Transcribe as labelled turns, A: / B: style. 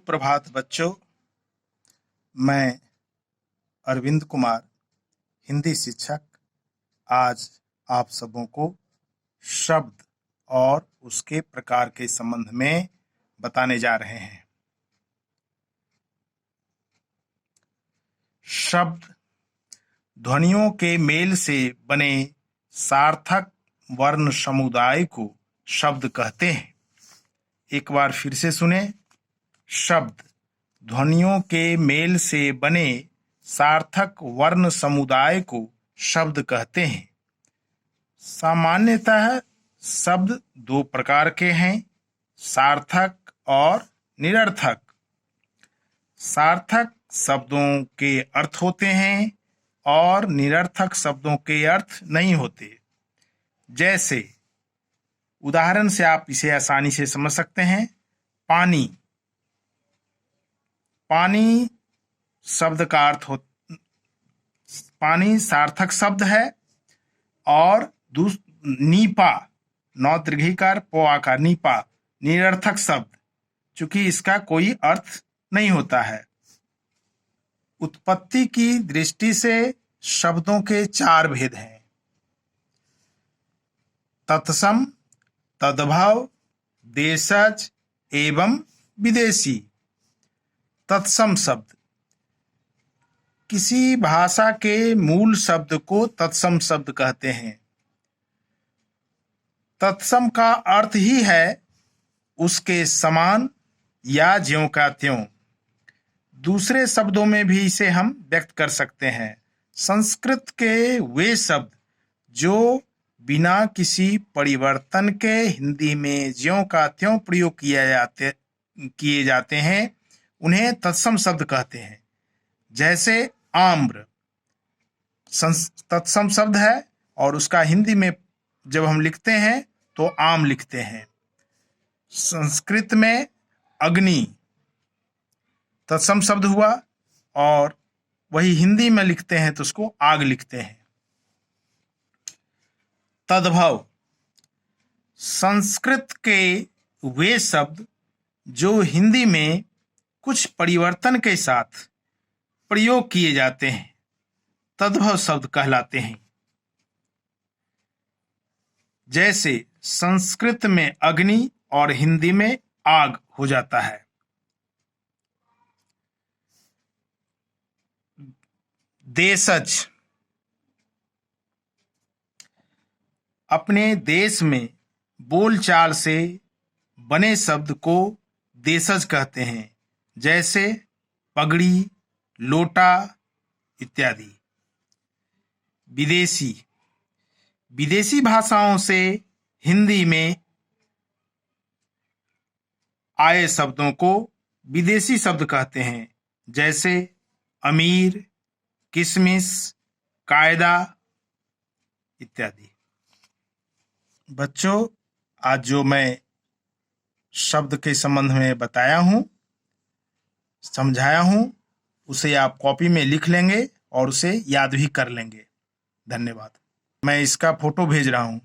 A: सुप्रभात बच्चों। मैं अरविंद कुमार, हिंदी शिक्षक, आज आप सबों को शब्द और उसके प्रकार के संबंध में बताने जा रहे हैं। शब्द ध्वनियों के मेल से बने सार्थक वर्ण समुदाय को शब्द कहते हैं। एक बार फिर से सुने। शब्द ध्वनियों के मेल से बने सार्थक वर्ण समुदाय को शब्द कहते हैं। सामान्यतः शब्द दो प्रकार के हैं, सार्थक और निरर्थक। सार्थक शब्दों के अर्थ होते हैं और निरर्थक शब्दों के अर्थ नहीं होते। जैसे उदाहरण से आप इसे आसानी से समझ सकते हैं। पानी, पानी शब्द का अर्थ हो, पानी सार्थक शब्द है और नीपा, नौ दीर्घिकार पो आकार, नीपा निरर्थक शब्द, चूंकि इसका कोई अर्थ नहीं होता है। उत्पत्ति की दृष्टि से शब्दों के चार भेद हैं: तत्सम, तद्भव, देशज एवं विदेशी। तत्सम शब्द, किसी भाषा के मूल शब्द को तत्सम शब्द कहते हैं। तत्सम का अर्थ ही है उसके समान या ज्यों का त्यों। दूसरे शब्दों में भी इसे हम व्यक्त कर सकते हैं। संस्कृत के वे शब्द जो बिना किसी परिवर्तन के हिंदी में ज्यों का त्यों प्रयोग किए जाते हैं उन्हें तत्सम शब्द कहते हैं। जैसे आम्र तत्सम शब्द है और उसका हिंदी में जब हम लिखते हैं तो आम लिखते हैं। संस्कृत में अग्नि तत्सम शब्द हुआ और वही हिंदी में लिखते हैं तो उसको आग लिखते हैं। तद्भव संस्कृत के वे शब्द जो हिंदी में कुछ परिवर्तन के साथ प्रयोग किए जाते हैं तद्भव शब्द कहलाते हैं। जैसे संस्कृत में अग्नि और हिंदी में आग हो जाता है। देशज, अपने देश में बोलचाल से बने शब्द को देशज कहते हैं। जैसे पगड़ी, लोटा इत्यादि। विदेशी, विदेशी भाषाओं से हिंदी में आए शब्दों को विदेशी शब्द कहते हैं। जैसे अमीर, किशमिश, कायदा इत्यादि। बच्चों, आज जो मैं शब्द के संबंध में बताया हूं, समझाया हूं, उसे आप कॉपी में लिख लेंगे और उसे याद भी कर लेंगे। धन्यवाद। मैं इसका फोटो भेज रहा हूं।